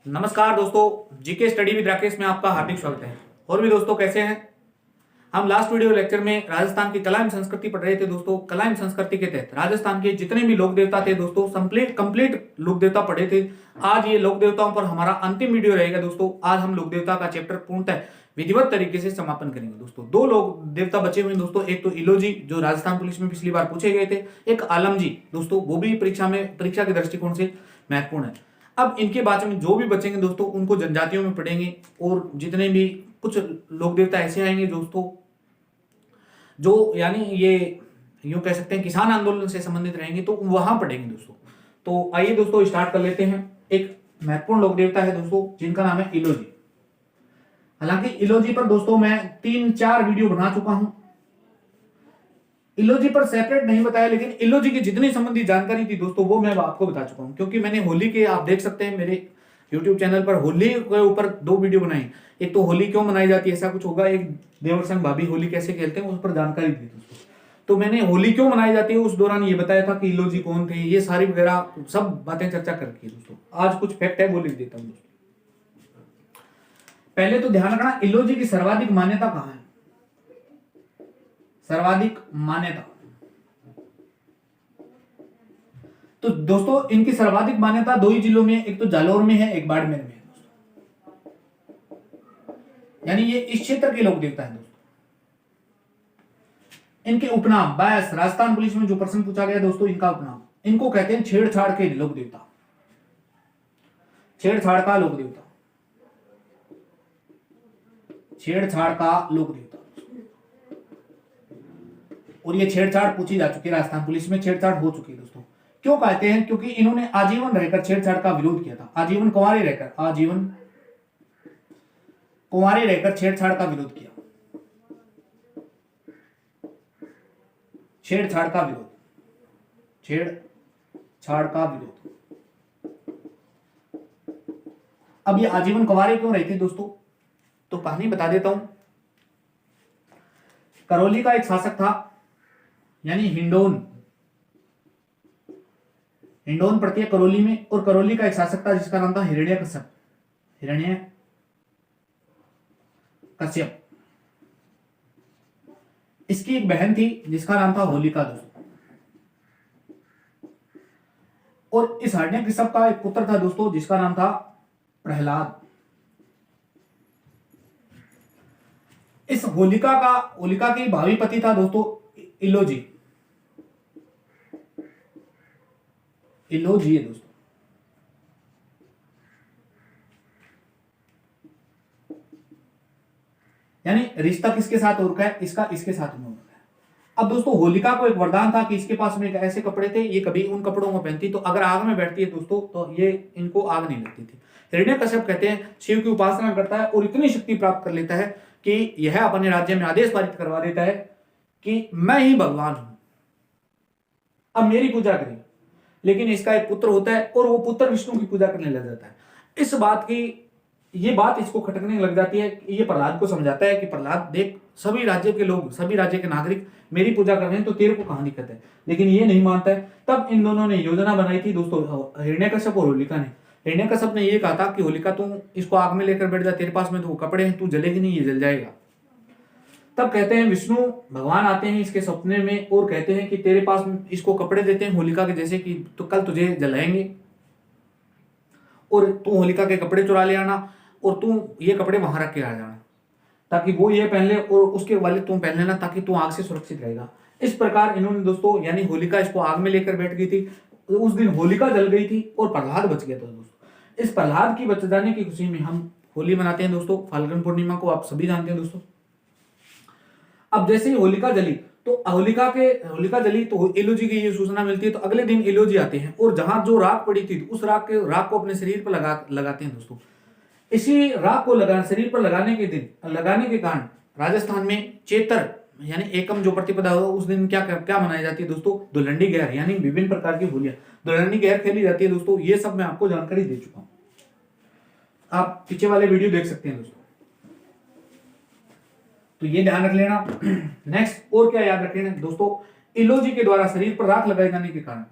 नमस्कार दोस्तों, GK study with Rakesh में आपका हार्दिक स्वागत है। और भी दोस्तों कैसे हैं? हम लास्ट वीडियो लेक्चर में राजस्थान की कला एवं संस्कृति पढ़ रहे थे दोस्तों। कला एवं संस्कृति के तहत राजस्थान के जितने भी लोक देवता थे दोस्तों, कंप्लीट लोक देवता पढ़े थे। आज ये लोक देवताओं पर हमारा अंतिम वीडियो रहेगा दोस्तों। आज हम लोक देवता का चैप्टर पूर्णतः विधिवत तरीके से समापन करेंगे दोस्तों। दो लोक देवता बचे हुए दोस्तों, एक तो इलोजी जो राजस्थान पुलिस में पिछली बार पूछे गए थे, एक आलमजी दोस्तों, वो भी परीक्षा के दृष्टिकोण से महत्वपूर्ण है। अब इनके बाद में जो भी बचेंगे दोस्तों उनको जनजातियों में पढ़ेंगे, और जितने भी कुछ लोक देवता ऐसे आएंगे दोस्तों जो यानी ये यूं कह सकते हैं किसान आंदोलन से संबंधित रहेंगे, तो वहां पढ़ेंगे दोस्तों। तो आइए दोस्तों स्टार्ट कर लेते हैं। एक महत्वपूर्ण लोक देवता है दोस्तों जिनका नाम है इलोजी। हालांकि इलोजी पर दोस्तों मैं 3-4 वीडियो बना चुका हूं, इलोजी पर सेपरेट नहीं बताया, लेकिन इलोजी की जितनी संबंधित जानकारी थी दोस्तों वो मैं आपको बता चुका हूं। क्योंकि मैंने होली के, आप देख सकते हैं मेरे YouTube चैनल पर होली के ऊपर 2 वीडियो बनाई। एक तो होली क्यों मनाई जाती है ऐसा कुछ होगा, एक देवर संग भाभी होली कैसे खेलते हैं उस पर जानकारी दी दोस्तों। तो मैंने होली क्यों मनाई जाती है उस दौरान ये बताया था कि इलोजी कौन थे, ये सारी वगैरह सब बातें चर्चा करके दोस्तों आज कुछ फैक्ट है वो लिख देता हूं दोस्तों। पहले तो ध्यान रखना, इलोजी की सर्वाधिक मान्यता कहां है? सर्वाधिक मान्यता तो दोस्तों इनकी सर्वाधिक मान्यता 2 ही जिलों में, एक तो जालौर में है, एक बाड़मेर में है दोस्तों। यानी ये इस क्षेत्र के लोक देवता है दोस्तों। इनके उपनाम बस राजस्थान पुलिस में जो प्रश्न पूछा गया दोस्तों, इनका उपनाम, इनको कहते हैं छेड़छाड़ के लोक देवता, छेड़छाड़ का लोक देवता, छेड़छाड़ का लोक देवता। और ये छेड़छाड़ पूछी जा चुकी है, राजस्थान पुलिस में छेड़छाड़ हो चुकी है दोस्तों। क्यों कहते हैं? क्योंकि इन्होंने आजीवन रहकर छेड़छाड़ का विरोध किया था। आजीवन कुंवारे रहकर छेड़छाड़ का विरोध किया, छेड़छाड़ का विरोध। अब ये आजीवन कुंवारे क्यों रहते दोस्तों, तो कहानी बता देता हूं। करौली का एक शासक था, यानी हिंडोन पड़ती है करौली में, और करौली का एक शासक था जिसका नाम था हिरण्यकश्यप। इसकी एक बहन थी जिसका नाम था होलिका दोस्तों, और इस हिरण्यकश्यप का एक पुत्र था दोस्तों जिसका नाम था प्रहलाद। इस होलिका के भावी पति था दोस्तों इलोजी है दोस्तों। यानी रिश्ता किसके साथ हो रखा है इसका? इसके साथ में हो रखा है। अब दोस्तों होलिका को एक वरदान था कि इसके पास में ऐसे कपड़े थे, ये कभी उन कपड़ों को पहनती तो अगर आग में बैठती है दोस्तों तो ये इनको आग नहीं लगती थी। हिरण्यकश्यप कहते हैं शिव की उपासना करता है और इतनी शक्ति प्राप्त कर लेता है कि यह अपने राज्य में आदेश पारित करवा देता है कि मैं ही भगवान हूं, अब मेरी पूजा करिए। लेकिन इसका एक पुत्र होता है और वो पुत्र विष्णु की पूजा करने लग जाता है। ये बात इसको खटकने लग जाती है। ये प्रहलाद को समझाता है कि प्रहलाद देख, सभी राज्य के लोग, सभी राज्य के नागरिक मेरी पूजा कर रहे हैं, तो तेरे को कहां दिक्कत है? लेकिन ये नहीं मानता है। तब इन दोनों ने योजना बनाई थी दोस्तों, हिरण्यकश्यप और होलिका ने। हिरण्यकश्यप ने ये कहा था कि होलिका तू इसको आग में लेकर बैठ जा, तेरे पास में तो कपड़े हैं, तू जलेगी नहीं, ये जल जाएगा। तब कहते हैं विष्णु भगवान आते हैं इसके सपने में और कहते हैं कि तेरे पास इसको कपड़े देते हैं होलिका के जैसे कि तो कल तुझे जलाएंगे, और तू होलिका के कपड़े चुरा ले आना और तू ये कपड़े वहां रख के आ जाना, ताकि वो ये पहन ले और उसके वाले तुम पहन लेना, ताकि तू आग से सुरक्षित रहेगा। इस प्रकार इन्होंने दोस्तों, यानी होलिका इसको आग में लेकर बैठ गई थी। उस दिन होलिका जल गई थी और प्रहलाद बच गया था दोस्तों। इस प्रहलाद की बच जाने की खुशी में हम होली मनाते हैं दोस्तों। फाल्गुन पूर्णिमा को आप सभी जानते हैं दोस्तों। अब जैसे ही होलिका जली तो इलोजी की ये सूचना मिलती है, तो अगले दिन इलोजी आते हैं और जहां जो राख पड़ी थी उस राख को अपने शरीर पर लगाते हैं दोस्तों। इसी राख को शरीर पर लगाने के कारण राजस्थान में चेतर यानी एकम जो प्रतिपदा हो उस दिन क्या मनाई जाती है दोस्तों? दुल्हंडी गैर, यानी विभिन्न प्रकार की होलियां दुल्हंडी गैर खेली जाती है दोस्तों। ये सब मैं आपको जानकारी दे चुका हूं, आप पीछे वाले वीडियो देख सकते हैं दोस्तों। तो ये ध्यान रख लेना। नेक्स्ट और क्या याद रखें दोस्तों, इलोजी के द्वारा शरीर पर राख लगाए जाने के कारण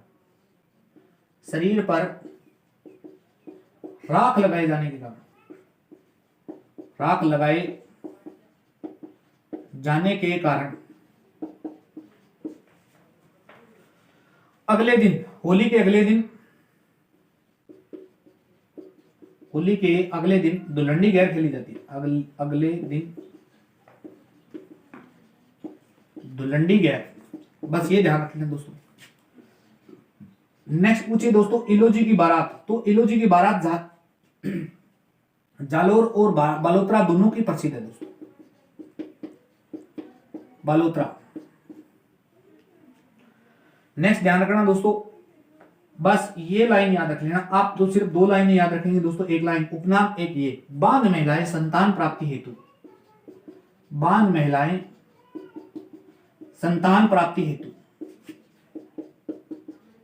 शरीर पर राख लगाए जाने के कारण, राख लगाए जाने के कारण अगले दिन, होली के अगले दिन, होली के अगले दिन दुल्हन गैर खेली जाती है। अगले दिन दुल्हन गैर, बस ये ध्यान रखना दोस्तों। नेक्स्ट पूछिए दोस्तों, इलोजी की बारात। तो इलोजी की बारात जालोर और बालोतरा दोनों की प्रसिद्ध है दोस्तों। बालोतरा। नेक्स्ट ध्यान रखना दोस्तों, बस ये लाइन याद रख लेना आप, तो सिर्फ दो लाइनें याद रखेंगे दोस्तों, एक लाइन उपनाम, एक ये। बांध महिलाएं संतान प्राप्ति हेतु, बांध महिलाएं संतान प्राप्ति हेतु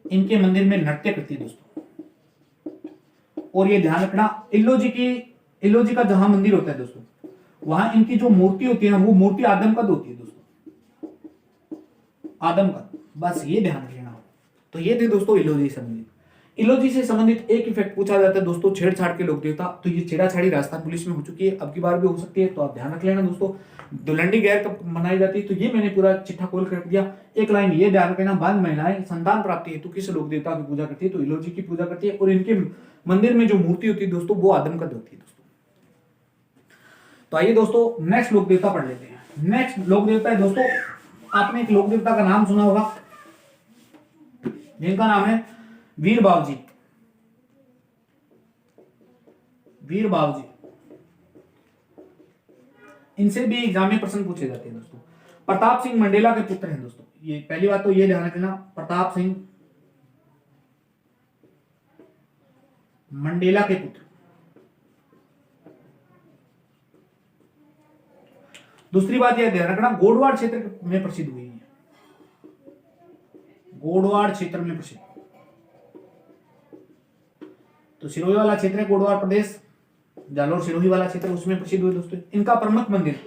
इनके मंदिर में नृत्य करती है दोस्तों। और ये ध्यान रखना, इल्लोजी का जहां मंदिर होता है दोस्तों, वहां इनकी जो मूर्ति होती है ना, वो मूर्ति आदमकद होती है दोस्तों, आदमकद। बस ये ध्यान रखना। तो ये थे दोस्तों इल्लोजी से संबंधित। इल्लोजी से संबंधित एक इफेक्ट पूछा जाता है दोस्तों, छेड़छाड़ के लोक देवता। तो ये छेड़ाछाड़ी राजस्थान पुलिस में हो चुकी है, अब की बार भी हो सकती है, तो आप ध्यान रख लेना दोस्तों। दुल्हन गैर कब मनाई जाती है, तो ये मैंने पूरा चिट्ठा खोल कर दिया। एक लाइन ये ध्यान रखना, बांध महिलाएं संतान प्राप्ति हेतु किस लोक देवता की पूजा करती है, तो इल्लोजी की पूजा करती है। और इनके मंदिर में जो मूर्ति होती है दोस्तों, वो आदमकद होती है दोस्तों। तो आइए दोस्तों नेक्स्ट लोक देवता पढ़ लेते हैं। नेक्स्ट लोक देवता है दोस्तों, आपने एक लोक देवता का नाम सुना होगा, जिनका नाम है वीर बावजी। वीर बावजी, इनसे भी एग्जाम में प्रश्न पूछे जाते हैं दोस्तों। प्रताप सिंह मंडेला के पुत्र हैं दोस्तों। ये पहली बात तो ये ध्यान रखना, प्रताप सिंह मंडेला के पुत्र। दूसरी बात यह ध्यान रखना, गोडवाड़ क्षेत्र में प्रसिद्ध हुई है, गोडवाड़ क्षेत्र में प्रसिद्ध। तो सिरोही वाला क्षेत्र है गोडवाड़ प्रदेश, जालोर सिरोही वाला क्षेत्र, उसमें प्रसिद्ध हुए दोस्तों। इनका प्रमुख मंदिर,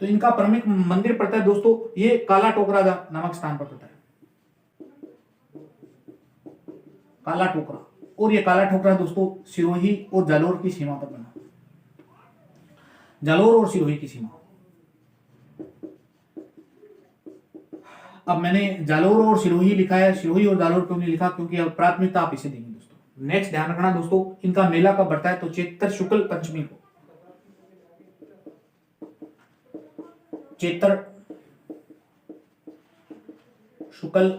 तो इनका प्रमुख मंदिर पड़ता है दोस्तों, ये काला टोकरा नामक स्थान पर पड़ता है, काला टोकरा। और ये काला टोकरा दोस्तों सिरोही और जालोर की सीमा पर बना, जालोर और सिरोही की सीमा। अब मैंने जालोर और सिरोही लिखा है, सिरोही और जालोर क्यों नहीं लिखा, क्योंकि अब प्राथमिकता आप इसे देंगे दोस्तों। नेक्स्ट ध्यान रखना दोस्तों, इनका मेला कब बढ़ता है, तो चैत्र शुक्ल पंचमी को, चैत्र शुक्ल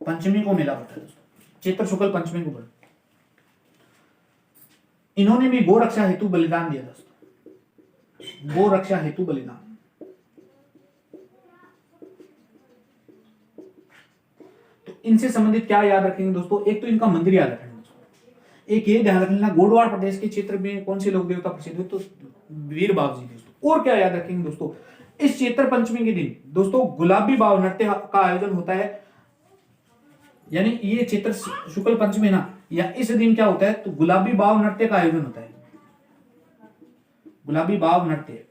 पंचमी को मेला बढ़ता है दोस्तों, चैत्र शुक्ल पंचमी को बढ़ता। इन्होंने भी गो रक्षा हेतु बलिदान दिया दोस्तों, गो रक्षा हेतु बलिदान। इनसे संबंधित क्या याद रखेंगे दोस्तों, एक तो इनका मंदिर याद रखेंगे दोस्तों, एक ये ध्यान रखना गोडवाड़ प्रदेश के क्षेत्र में कौन से लोक देवता प्रसिद्ध है, तो वीर बावजी दोस्तों। और क्या याद रखेंगे दोस्तों, इस चैत्र पंचमी के दिन दोस्तों गुलाबी बाव नृत्य का आयोजन होता है, यानी ये चैत्र शुक्ल पंचमी ना, या इस दिन क्या होता है, तो गुलाबी बाव नृत्य का आयोजन होता है, गुलाबी बाव नृत्य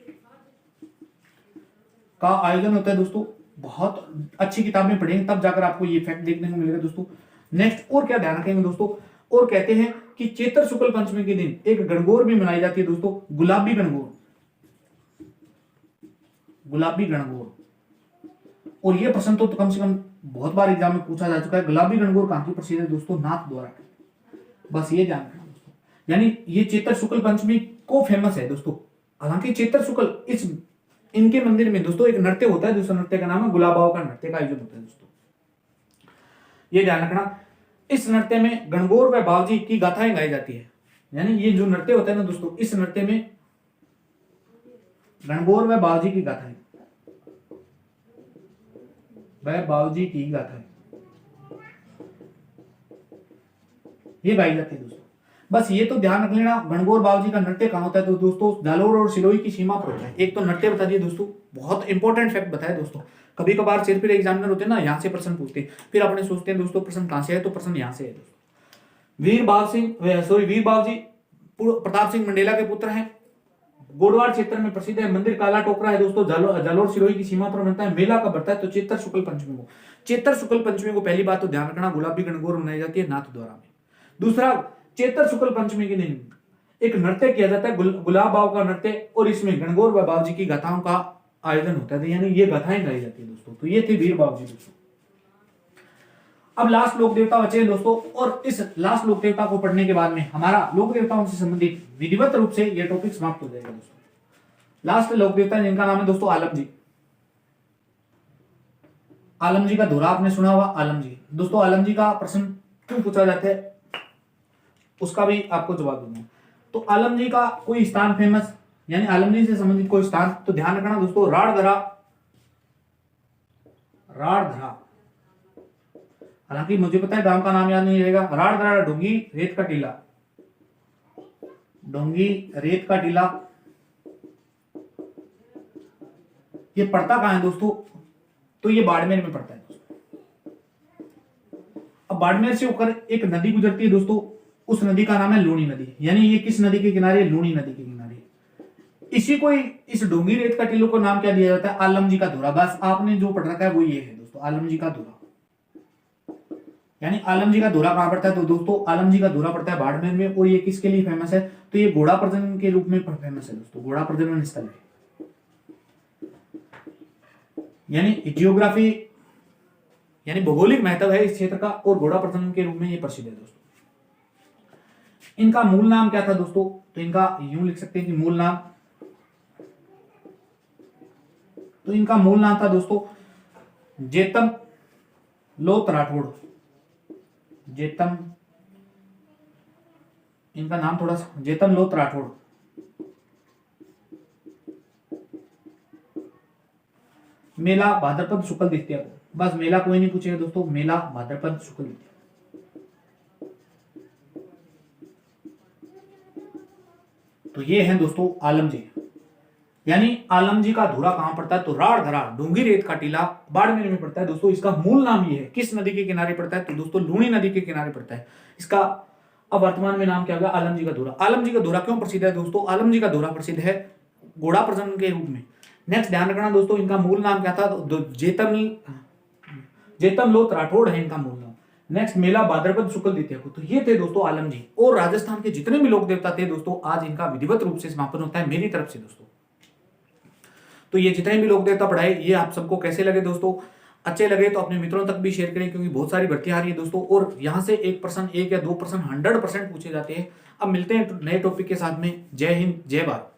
का आयोजन होता है दोस्तों। बहुत अच्छी किताबें पढ़ेंगे तब जाकर आपको ये फैक्ट देखने को मिलेगा दोस्तों। नेक्स्ट और क्या ध्यान रखेंगे दोस्तों, और कहते हैं कि चैत्र शुक्ल पंचमी के दिन एक गणगौर भी मनाई जाती है दोस्तों, गुलाबी गणगौर, गुलाबी गणगौर। और ये प्रश्न तो कम से कम बहुत बार एग्जाम में पूछा जा चुका है, गुलाबी गणगौर कहां की प्रसिद्ध है दोस्तों, नाथ द्वारा। बस ये ध्यान रखना दोस्तों, यानी ये चैत्र शुक्ल पंचमी को फेमस है दोस्तों। हालांकि चैत्र शुक्ल इस इनके मंदिर में दोस्तों एक नृत्य होता है, दूसरा नृत्य का नाम है गुलाबाव का नृत्य का आयोजन होता है दोस्तों, ये ध्यान रखना। इस नृत्य में गणगौर व बावजी की गाथाएं गाई जाती है, यानी ये जो नृत्य होता है ना दोस्तों, इस नृत्य में गणगौर व बावजी की गाथाएं, वह बावजी की गाथाएं ये गाई जाती है दोस्तों। बस ये तो ध्यान रख लेना, गणगौर बावजी का नृत्य कहां होता है, तो दोस्तों जालोर और सिरोही की सीमा पर होता है। एक तो नृत्य बता दिए दोस्तों, बहुत इंपॉर्टेंट फैक्ट बताया दोस्तों। कभी कभार सिर फिर एग्जामिनर होते हैं ना, यहाँ से प्रश्न पूछते हैं, फिर अपने सोचते हैं दोस्तों प्रश्न कहां से है, तो प्रश्न यहाँ से है दोस्तों। वीर बावजी प्रताप सिंह मंडेला के पुत्र हैं, गोडवाड़ क्षेत्र में प्रसिद्ध है। मंदिर काला टोकरा है दोस्तों, जालोर सिरोही की सीमा पर बनता है। मेला कब बढ़ता है तो चैत्र शुक्ल पंचमी को। चैत्र शुक्ल पंचमी को पहली बात तो ध्यान रखना गुलाबी गणगौर मनाई जाती है नाथद्वारा में। दूसरा, चैत्र शुक्ल पंचमी के दिन एक नृत्य किया जाता है, गुलाब बाव का नृत्य, और इसमें गणगौर व बाबूजी की गाथाओं का आयोजन होता है, यानी ये गाथाएं गाई जाती है दोस्तों। तो ये थे वीर बाबूजी दोस्तों। अब लास्ट लोक देवता बचे हैं दोस्तों, और इस लास्ट लोक देवता को पढ़ने के बाद में हमारा लोक देवताओं से संबंधित विधिवत रूप से यह टॉपिक समाप्त हो जाएगा दोस्तों। लास्ट लोक देवता जिनका नाम है दोस्तों आलम जी। आलम जी का दोहरा आपने सुना होगा, आलम जी। दोस्तों आलम जी का प्रश्न क्यों पूछा जाता है उसका भी आपको जवाब दूंगा। तो आलम जी का कोई स्थान फेमस, यानी आलम जी से संबंधित कोई स्थान, तो ध्यान रखना दोस्तों, राड़धरा। राड़धरा, हालांकि मुझे पता है गांव का नाम याद नहीं रहेगा। राड़धरा, डोंगी रेत का टीला, डोंगी रेत का टीला, ये पड़ता कहां है दोस्तों, तो ये बाड़मेर में पड़ता है दोस्तों। अब बाड़मेर से होकर एक नदी गुजरती है दोस्तों, उस नदी का नाम है लूणी नदी। यानी ये किस नदी के किनारे, लूणी नदी के किनारे। इसी को, इस डोंगी रेत का टीलों को नाम क्या दिया जाता है, आलम जी का धोरा। बस आपने जो पढ़ रखा है वो ये है दोस्तों, आलम जी का धोरा। यानी आलम जी का धोरा कहां पड़ता है, तो दोस्तों आलम जी का धोरा पड़ता है बाड़मेर में। और ये किसके लिए फेमस है, तो ये घोड़ा प्रजनन के रूप में फेमस है दोस्तों, घोड़ा प्रजनन स्थल है। यानी जियोग्राफी, यानी भौगोलिक महत्व है इस क्षेत्र का, और घोड़ा प्रजनन के रूप में ये प्रसिद्ध है दोस्तों। इनका मूल नाम क्या था दोस्तों, तो इनका यूं लिख सकते हैं कि मूल नाम, तो इनका मूल नाम था दोस्तों जेतम लोथ राठौड़। जेतम, इनका नाम थोड़ा सा, जेतम लोथ राठौड़। मेला भाद्रपद शुक्ल द्वितीया को, बस मेला कोई नहीं पूछेगा दोस्तों, मेला भाद्रपद शुक्ल द्वितीया। तो ये है दोस्तों आलम जी। यानी आलम जी का धोरा कहां पड़ता है, तो राड़धरा, डोंगी रेत का टीला, बाड़मेर में पड़ता है दोस्तों। इसका मूल नाम ये है, किस नदी के किनारे पड़ता है, तो दोस्तों लूणी नदी के किनारे पड़ता है। इसका अब वर्तमान में नाम क्या होगा, आलम जी का धोरा। आलम जी का धोरा क्यों प्रसिद्ध है दोस्तों, आलम जी का धोरा प्रसिद्ध है घोड़ा प्रजनन के रूप में। नेक्स्ट ध्यान रखना दोस्तों, इनका मूल नाम क्या था, जेतम लोथ राठौड़ है इनका मूल नाम। नेक्स्ट, मेला भाद्रपद शुक्ल द्वितीया को। तो ये थे दोस्तों आलम जी, और राजस्थान के जितने भी लोक देवता थे दोस्तों, आज इनका विधिवत रूप से समापन होता है मेरी तरफ से दोस्तों। तो ये जितने भी लोक देवता पढ़ाए, ये आप सबको कैसे लगे दोस्तों, अच्छे लगे तो अपने मित्रों तक भी शेयर करें, क्योंकि बहुत सारी भर्तियां आ रही है दोस्तों, और यहाँ से 1% 1 या 2% 100% पूछे जाते हैं। अब मिलते हैं नए टॉपिक के साथ में। जय हिंद, जय भारत।